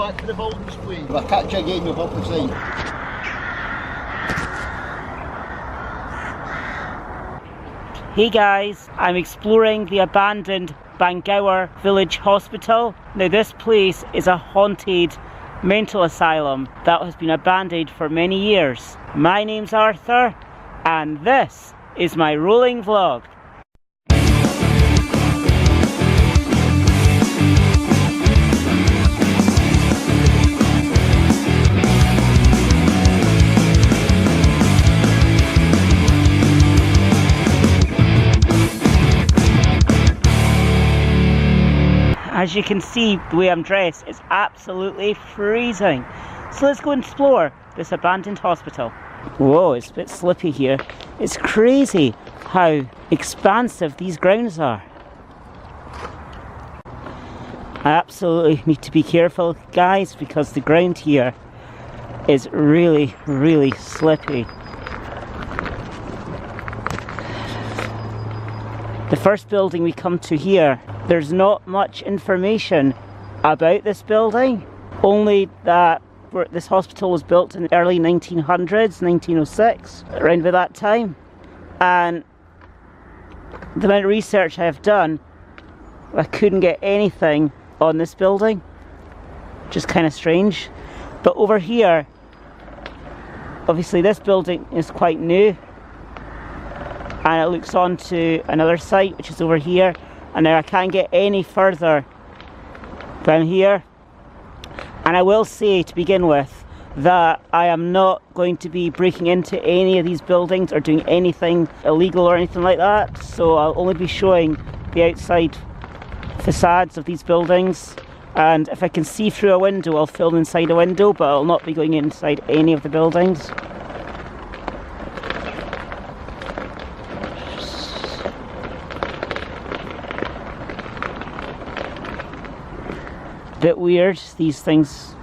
back to the buildings, please. If I catch you again, you'll have to sign. Hey guys, I'm exploring the abandoned Bangour village hospital. Now this place is a haunted mental asylum that has been abandoned for many years. My name's Arthur and this is my rolling vlog. As you can see, the way I'm dressed is absolutely freezing. So let's go and explore this abandoned hospital. Whoa, it's a bit slippy here. It's crazy how expansive these grounds are. I absolutely need to be careful, guys, because the ground here is really, really slippy. The first building we come to here, there's not much information about this building, only that this hospital was built in the early 1900s, 1906, around about that time. And the amount of research I have done, I couldn't get anything on this building, which is kind of strange. But over here, obviously this building is quite new, and it looks on to another site which is over here. And now I can't get any further down here. And I will say to begin with that I am not going to be breaking into any of these buildings or doing anything illegal or anything like that. So I'll only be showing the outside facades of these buildings. And if I can see through a window, I'll film inside a window, but I'll not be going inside any of the buildings. Bit weird, these things,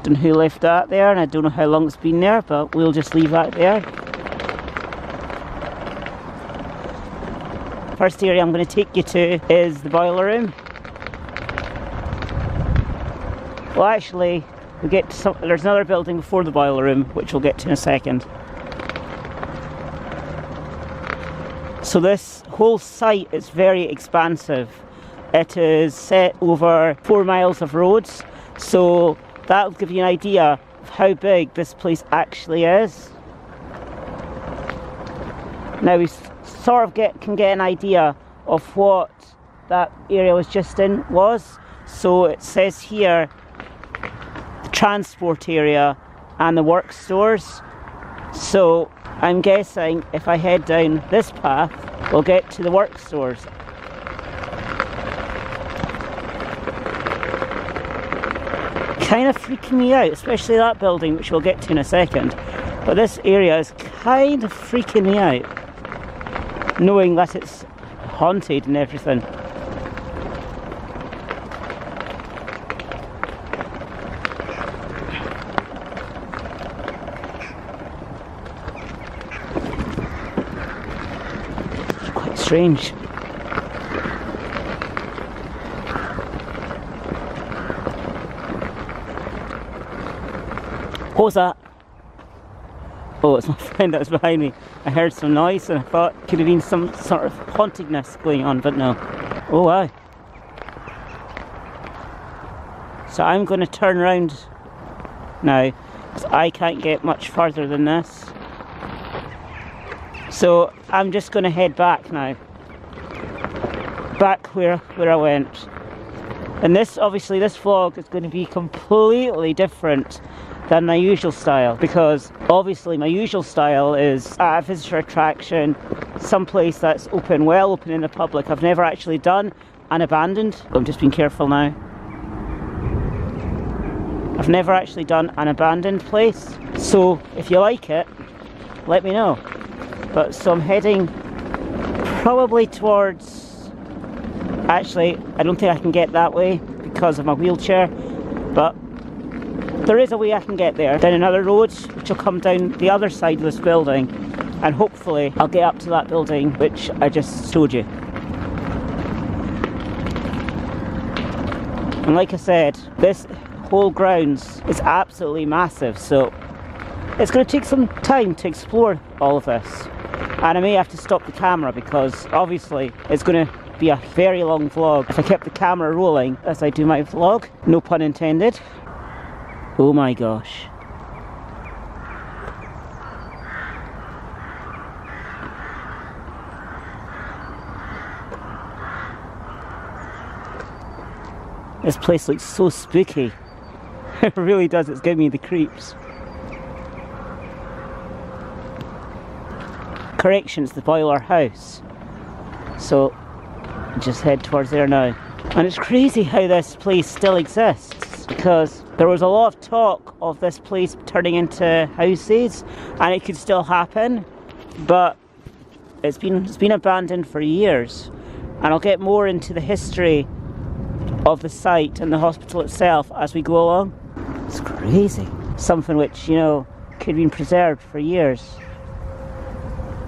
don't know who left that there, and I don't know how long it's been there, but we'll just leave that there. First area I'm going to take you to is the boiler room. Well, actually, we get to there's another building before the boiler room, which we'll get to in a second. So this whole site is very expansive. It is set over 4 miles of roads, so that'll give you an idea of how big this place actually is. Now we sort of can get an idea of what that area was just in was. So it says here the transport area and the work stores. So I'm guessing if I head down this path, we'll get to the work stores. Kind of freaking me out, especially that building, which we'll get to in a second. But this area is kind of freaking me out, knowing that it's haunted and everything. It's quite strange. What was that? Oh, it's my friend that was behind me. I heard some noise and I thought it could have been some sort of hauntedness going on, but no. Oh wow. So I'm going to turn around now, because I can't get much further than this. So I'm just going to head back now. Back where I went. And this, obviously this vlog is going to be completely different than my usual style, because obviously my usual style is a visitor attraction, someplace that's open, well open in the public. I've never actually done an abandoned, I'm just being careful now. I've never actually done an abandoned place, so if you like it, let me know. But so I'm heading probably towards, actually I don't think I can get that way because of my wheelchair, but there is a way I can get there, down another road which will come down the other side of this building, and hopefully I'll get up to that building which I just showed you. And like I said, this whole grounds is absolutely massive, so it's going to take some time to explore all of this. And I may have to stop the camera because obviously it's going to be a very long vlog if I kept the camera rolling as I do my vlog, no pun intended. Oh my gosh. This place looks so spooky. It really does, it's giving me the creeps. Correction, it's the boiler house. So, just head towards there now. And it's crazy how this place still exists, because there was a lot of talk of this place turning into houses, and it could still happen, but it's been abandoned for years. And I'll get more into the history of the site and the hospital itself as we go along. It's crazy. Something which, you know, could have been preserved for years.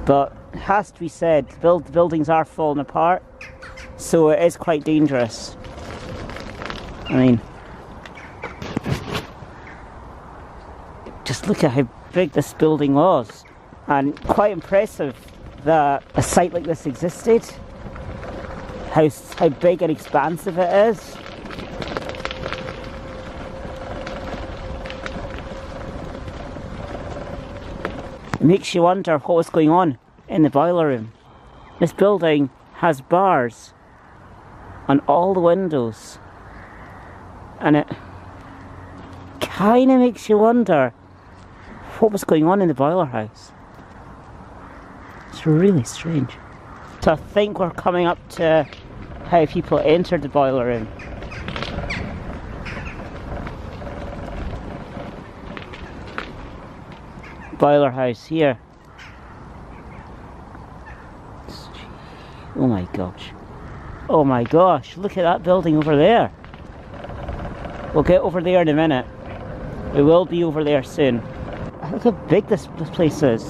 But it has to be said, the buildings are falling apart, so it is quite dangerous. I mean, just look at how big this building was, and quite impressive that a site like this existed. How big and expansive it is. It makes you wonder what was going on in the boiler room. This building has bars on all the windows, and it kind of makes you wonder what was going on in the boiler house. It's really strange. So I think we're coming up to how people entered the boiler room. Boiler house here. Oh my gosh. Oh my gosh, look at that building over there. We'll get over there in a minute. We will be over there soon. Look how big this place is.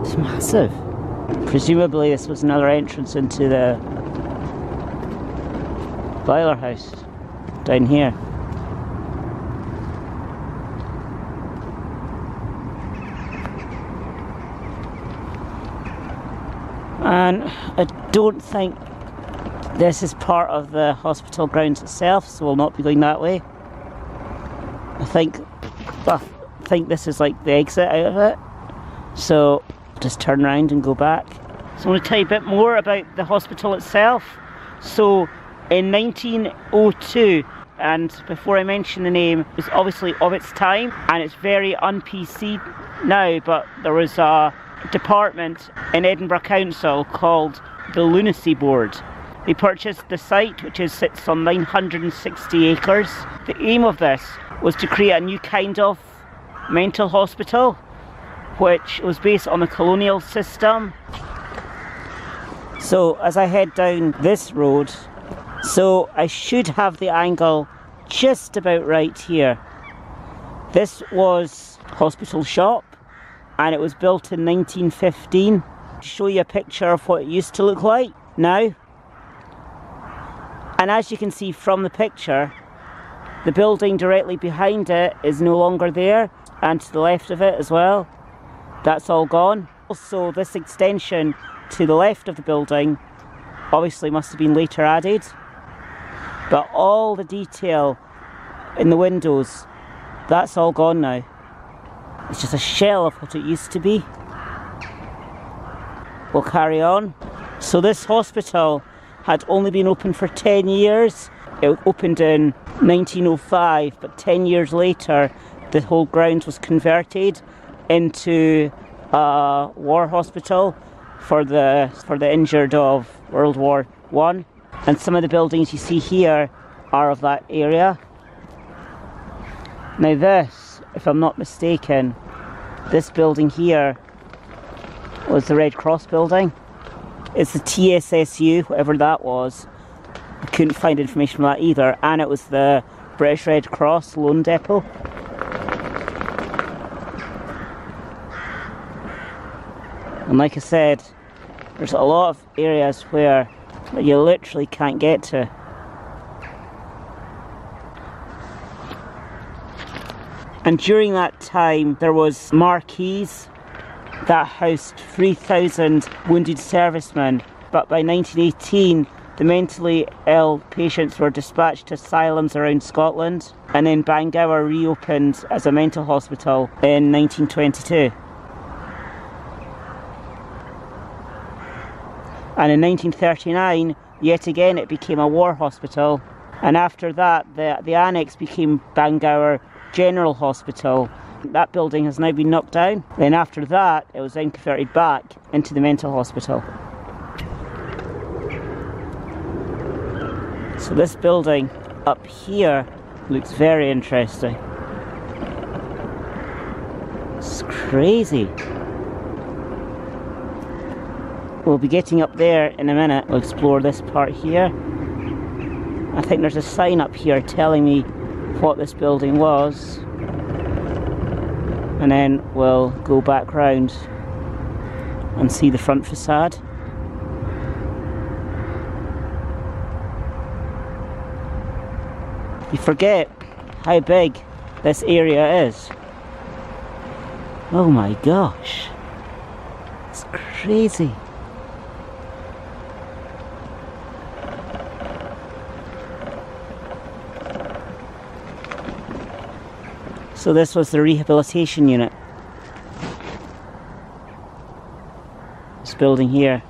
It's massive. Presumably this was another entrance into the boiler house down here. And I don't think this is part of the hospital grounds itself, so we'll not be going that way. I think this is like the exit out of it, so just turn around and go back. So I'm going to tell you a bit more about the hospital itself. So in 1902, and before I mention the name, it's obviously of its time and it's very un-PC now, but there was a department in Edinburgh Council called the Lunacy Board. They purchased the site, which sits on 960 acres. The aim of this was to create a new kind of mental hospital, which was based on the colonial system. So as I head down this road, so I should have the angle just about right here. This was Hospital Shop, and it was built in 1915. To show you a picture of what it used to look like now. And as you can see from the picture, the building directly behind it is no longer there, and to the left of it as well. That's all gone. Also, this extension to the left of the building obviously must have been later added, but all the detail in the windows, that's all gone now. It's just a shell of what it used to be. We'll carry on. So this hospital had only been open for 10 years. It opened in 1905, but 10 years later the whole ground was converted into a war hospital for the injured of World War I. And some of the buildings you see here are of that area. Now this, if I'm not mistaken, this building here was the Red Cross building. It's the TSSU, whatever that was. I couldn't find information on that either. And it was the British Red Cross loan depot. And like I said, there's a lot of areas where you literally can't get to. And during that time there was marquees that housed 3,000 wounded servicemen, but by 1918 the mentally ill patients were dispatched to asylums around Scotland, and then Bangour reopened as a mental hospital in 1922. And in 1939, yet again it became a war hospital, and after that the annex became Bangour General Hospital. That building has now been knocked down. Then after that it was then converted back into the mental hospital. So this building up here looks very interesting. It's crazy. We'll be getting up there in a minute. We'll explore this part here. I think there's a sign up here telling me what this building was. And then we'll go back round and see the front facade. You forget how big this area is. Oh my gosh. It's crazy. So this was the rehabilitation unit. This building here.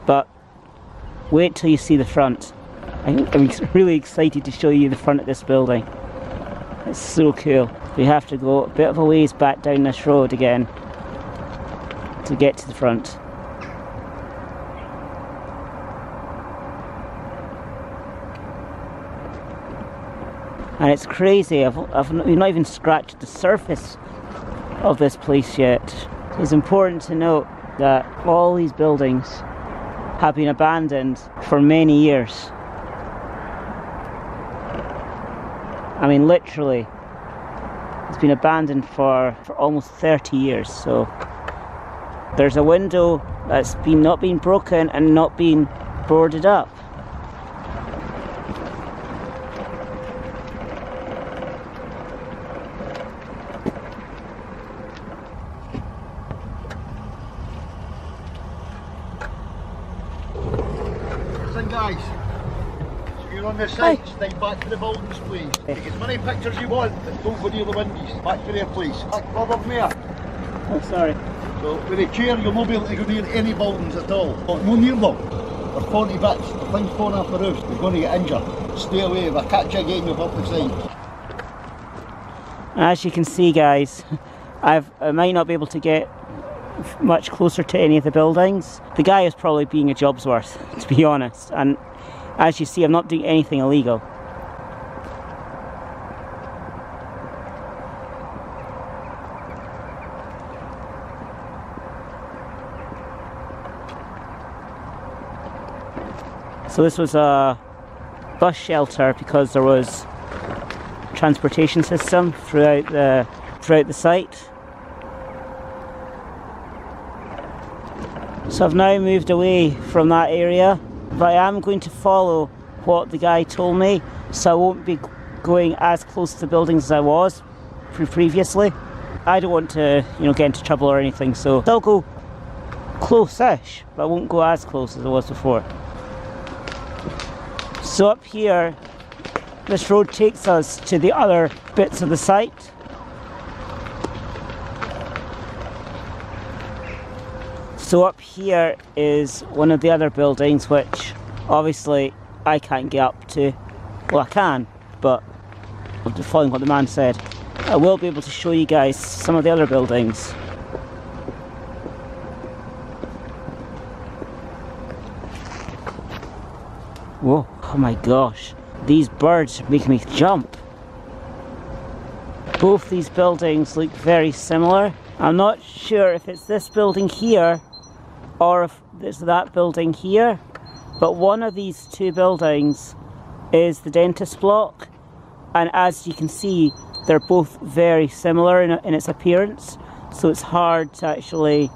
But wait till you see the front. I'm really excited to show you the front of this building. It's so cool. We have to go a bit of a ways back down this road again to get to the front. And it's crazy, we've not even scratched the surface of this place yet. It's important to note that all these buildings have been abandoned for many years. I mean, literally, it's been abandoned for almost 30 years. So there's a window that's not been broken and not been boarded up. Listen guys, so you're on this side, stay back to the buildings please. Take as many pictures you want, but don't go near the windows. Back to there please. Back Bob Mayor. Oh sorry. So with a chair you'll not be able to go near any buildings at all. No near them. They're 40 bits, the thing's falling off the roof, you're going to get injured. Stay away, if I catch you again you'll have to sign. As you can see guys, I might not be able to get much closer to any of the buildings. The guy is probably being a job's worth, to be honest, and as you see I'm not doing anything illegal. So this was a bus shelter because there was transportation system throughout the site. So I've now moved away from that area, but I am going to follow what the guy told me, so I won't be going as close to the buildings as I was previously. I don't want to, get into trouble or anything, so I'll go close-ish, but I won't go as close as I was before. So up here, this road takes us to the other bits of the site. So up here is one of the other buildings, which obviously I can't get up to. Well, I can, but following what the man said, I will be able to show you guys some of the other buildings. Whoa, oh my gosh, these birds make me jump. Both these buildings look very similar. I'm not sure if it's this building here or if it's that building here, but one of these two buildings is the dentist block, and as you can see they're both very similar in its appearance, so it's hard to actually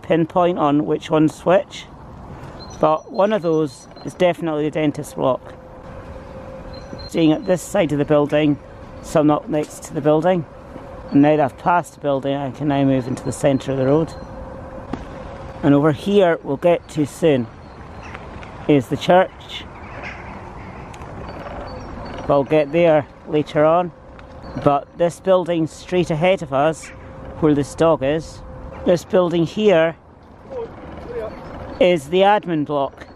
pinpoint on which one's which, but one of those is definitely the dentist block. Staying at this side of the building, so I'm not next to the building. And now that I've passed the building, I can now move into the centre of the road. And over here, we'll get to soon, is the church. But I'll get there later on. But this building straight ahead of us, where this dog is, this building here is the admin block.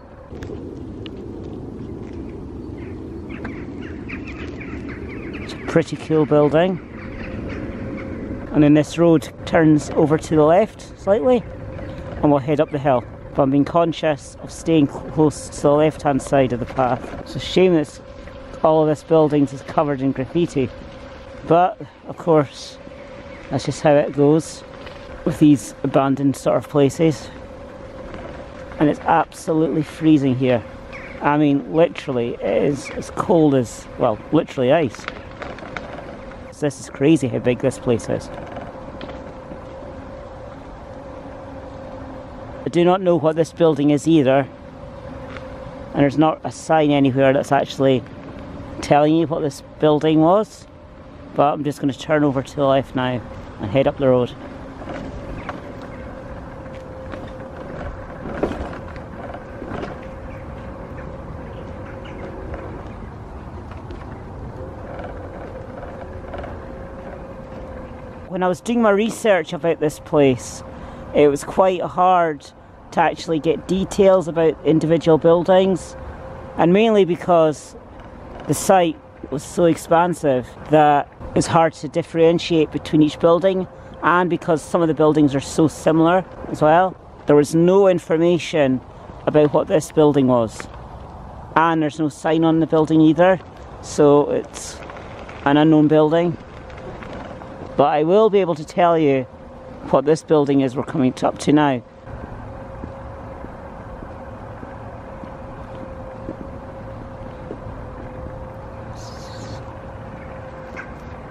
It's a pretty cool building. And then this road turns over to the left slightly and we'll head up the hill. But I'm being conscious of staying close to the left hand side of the path. It's a shame that all of this building is covered in graffiti. But of course, that's just how it goes with these abandoned sort of places. And it's absolutely freezing here. I mean, literally, it is as cold as, well, literally ice. This is crazy how big this place is. I do not know what this building is either. And there's not a sign anywhere that's actually telling you what this building was. But I'm just going to turn over to the left now and head up the road. When I was doing my research about this place, it was quite hard to actually get details about individual buildings, and mainly because the site was so expansive that it's hard to differentiate between each building, and because some of the buildings are so similar as well. There was no information about what this building was, and there's no sign on the building either, so it's an unknown building. But I will be able to tell you what this building is we're coming up to now.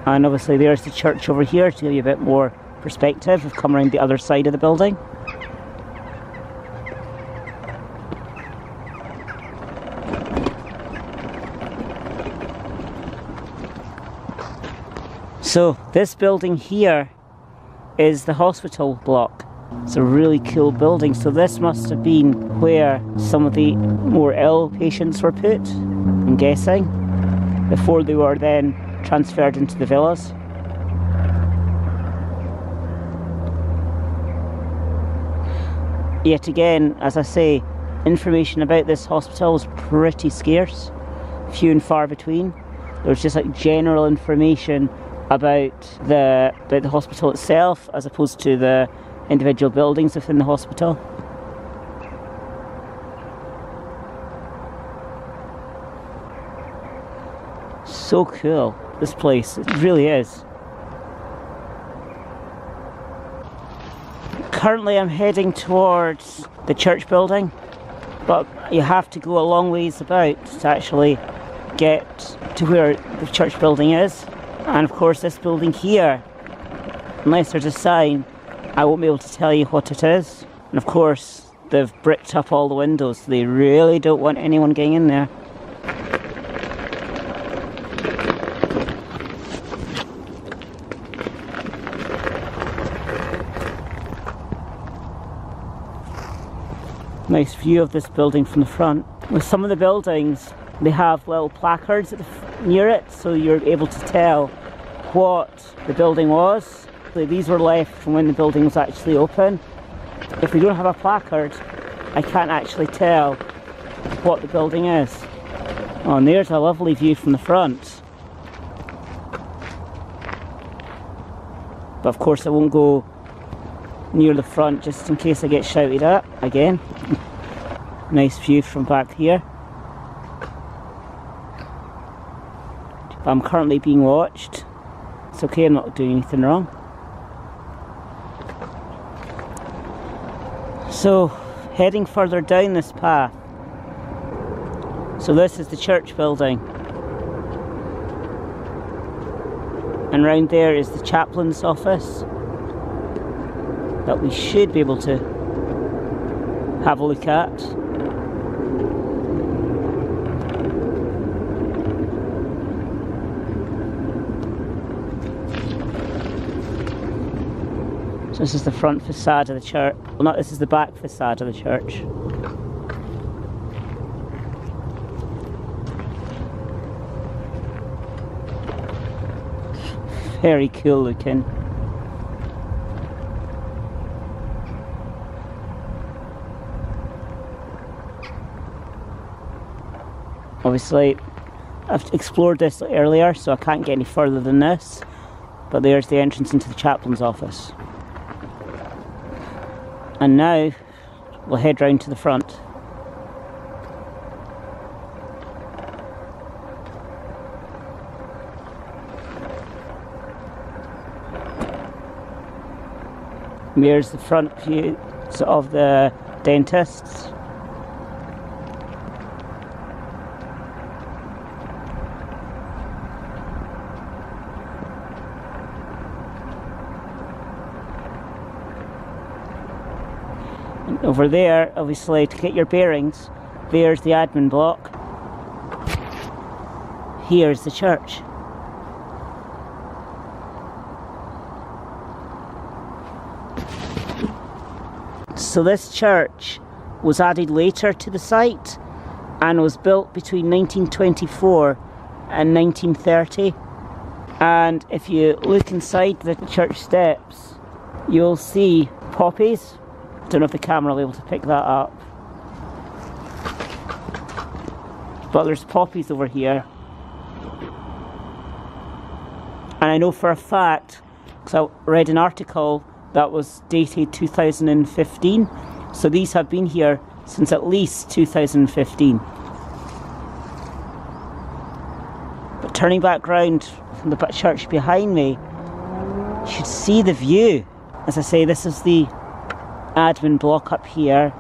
And obviously there's the church over here to give you a bit more perspective. We've come around the other side of the building. So this building here is the hospital block. It's a really cool building. So this must have been where some of the more ill patients were put, I'm guessing, before they were then transferred into the villas. Yet again, as I say, information about this hospital is pretty scarce, few and far between. There's just like general information about the hospital itself as opposed to the individual buildings within the hospital. So cool, this place, it really is. Currently I'm heading towards the church building, but you have to go a long ways about to actually get to where the church building is. And of course this building here, unless there's a sign, I won't be able to tell you what it is. And of course they've bricked up all the windows, so they really don't want anyone getting in there. Nice view of this building from the front. With some of the buildings, they have little placards near it, so you're able to tell what the building was. So these were left from when the building was actually open. If we don't have a placard, I can't actually tell what the building is. Oh, and there's a lovely view from the front. But of course I won't go near the front just in case I get shouted at again. Nice view from back here. But I'm currently being watched. It's okay, I'm not doing anything wrong. So, heading further down this path. So this is the church building. And round there is the chaplain's office that we should be able to have a look at. So this is the front facade of the church. Well, not this is the back facade of the church. Very cool looking. Obviously, I've explored this earlier, so I can't get any further than this. But there's the entrance into the chaplain's office. And now we'll head round to the front. Here's the front view of the dentist's. And over there, obviously, to get your bearings, there's the admin block. Here's the church. So this church was added later to the site and was built between 1924 and 1930. And if you look inside the church steps, you'll see poppies. I don't know if the camera will be able to pick that up. But there's poppies over here. And I know for a fact, because I read an article that was dated 2015. So these have been here since at least 2015. But turning back round from the church behind me, you should see the view. As I say, this is the admin block up here,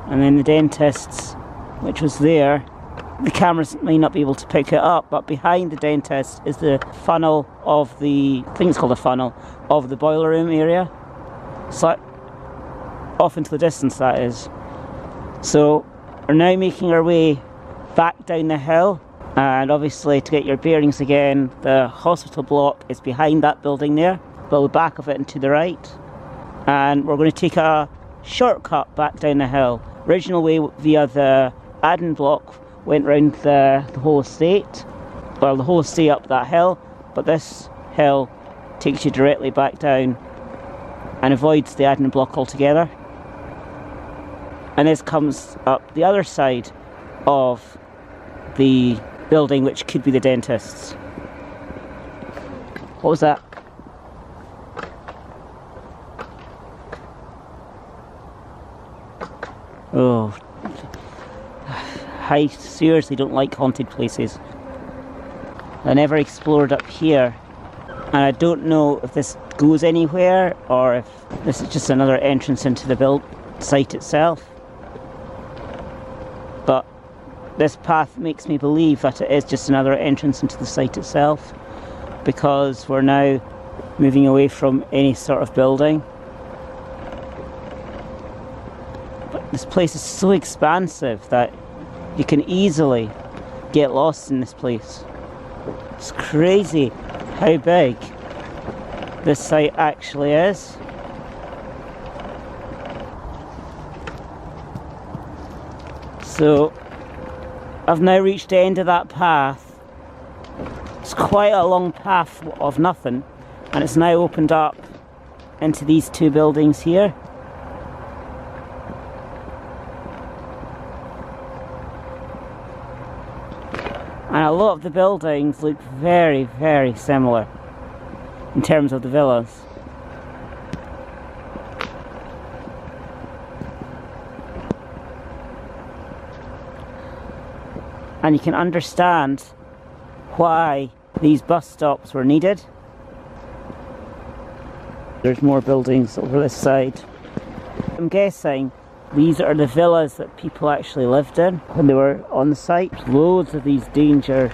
and then the dentist's, which was there. The cameras may not be able to pick it up, but behind the dentist is the funnel of the, I think it's called a funnel, of the boiler room area. So off into the distance, that is. So we're now making our way back down the hill, and obviously to get your bearings again, the hospital block is behind that building there, but the back of it and to the right. And we're going to take a shortcut back down the hill. Original way via the admin block went round the whole estate, well, the whole estate up that hill, but this hill takes you directly back down and avoids the admin block altogether. And this comes up the other side of the building, which could be the dentist's. What was that? Oh, I seriously don't like haunted places. I never explored up here, and I don't know if this goes anywhere or if this is just another entrance into the site itself. But this path makes me believe that it is just another entrance into the site itself, because we're now moving away from any sort of building. But this place is so expansive that you can easily get lost in this place. It's crazy how big this site actually is. So I've now reached the end of that path. It's quite a long path of nothing, and it's now opened up into these two buildings here. And a lot of the buildings look very, very similar in terms of the villas. And you can understand why these bus stops were needed. There's more buildings over this side. I'm guessing these are the villas that people actually lived in when they were on the site. Loads of these danger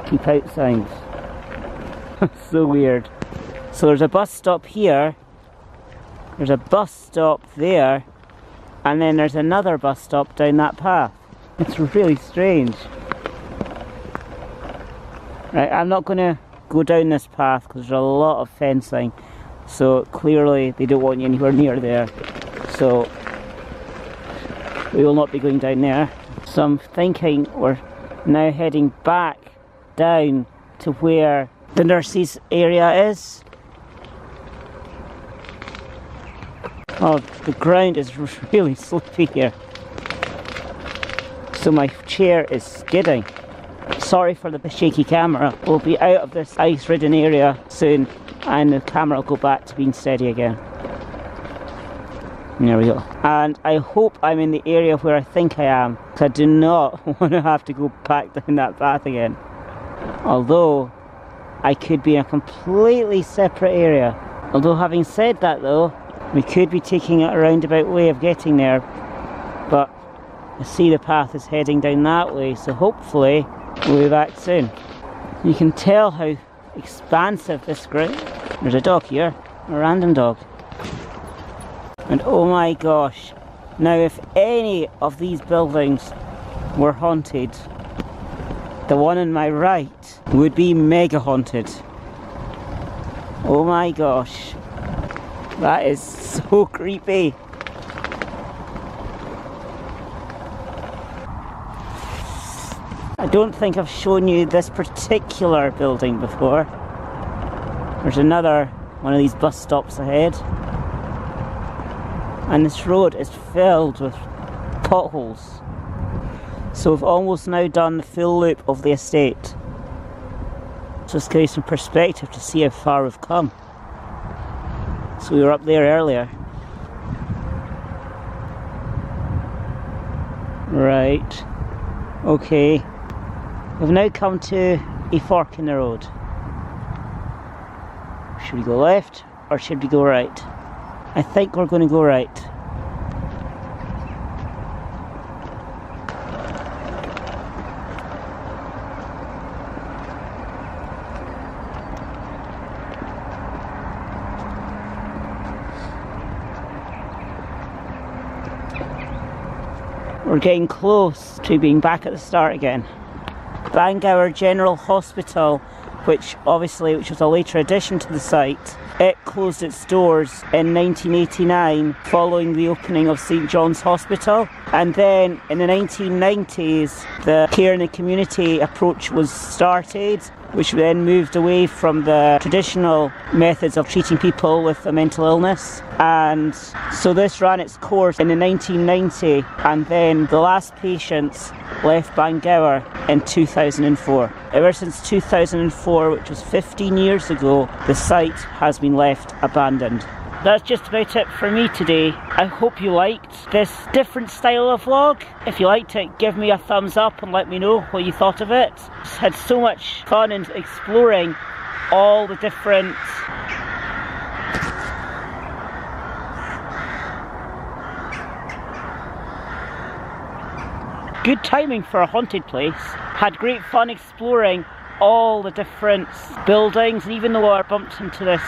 keep out signs. So weird. So there's a bus stop here, there's a bus stop there, and then there's another bus stop down that path. It's really strange. Right, I'm not going to go down this path because there's a lot of fencing, So clearly they don't want you anywhere near there. So we will not be going down there. So I'm thinking we're now heading back down to where the nurses area is. Oh, the ground is really slippery here. So my chair is skidding. Sorry for the shaky camera. We'll be out of this ice-ridden area soon and the camera will go back to being steady again. There we go. And I hope I'm in the area where I think I am, because I do not want to have to go back down that path again. Although, I could be in a completely separate area. Although having said that though, we could be taking a roundabout way of getting there. But I see the path is heading down that way, so hopefully we'll be back soon. You can tell how expansive this ground. There's a dog here, a random dog. And oh my gosh, now if any of these buildings were haunted, the one on my right would be mega haunted. Oh my gosh, that is so creepy. I don't think I've shown you this particular building before. There's another one of these bus stops ahead. And this road is filled with potholes. So we've almost now done the full loop of the estate. Just give you some perspective to see how far we've come. So we were up there earlier. Right. Okay. We've now come to a fork in the road. Should we go left or should we go right? I think we're going to go right. We're getting close to being back at the start again. Bangour General Hospital, which was a later addition to the site, it closed its doors in 1989 following the opening of St John's Hospital. And then in the 1990s, the care in the community approach was started, which then moved away from the traditional methods of treating people with a mental illness. And so this ran its course in the 1990, and then the last patients left Bangour in 2004. Ever since 2004, which was 15 years ago, the site has been left abandoned. That's just about it for me today. I hope you liked this different style of vlog. If you liked it, give me a thumbs up and let me know what you thought of it. Just had so much fun in exploring all the different good timing for a haunted place. Had great fun exploring all the different buildings, and even though I bumped into this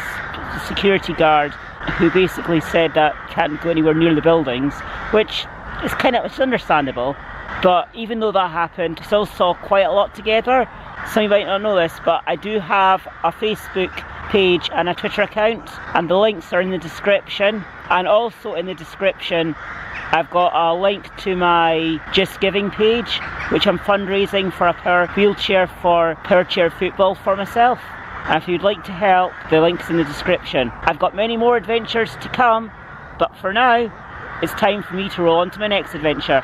security guard who basically said that can't go anywhere near the buildings, which is it's understandable, but even though that happened, I still saw quite a lot together. Some of you might not know this, but I do have a Facebook page and a Twitter account, and the links are in the description. And also in the description I've got a link to my Just Giving page, which I'm fundraising for a wheelchair for power chair football for myself. And if you'd like to help, the link's in the description. I've got many more adventures to come, but for now, it's time for me to roll on to my next adventure.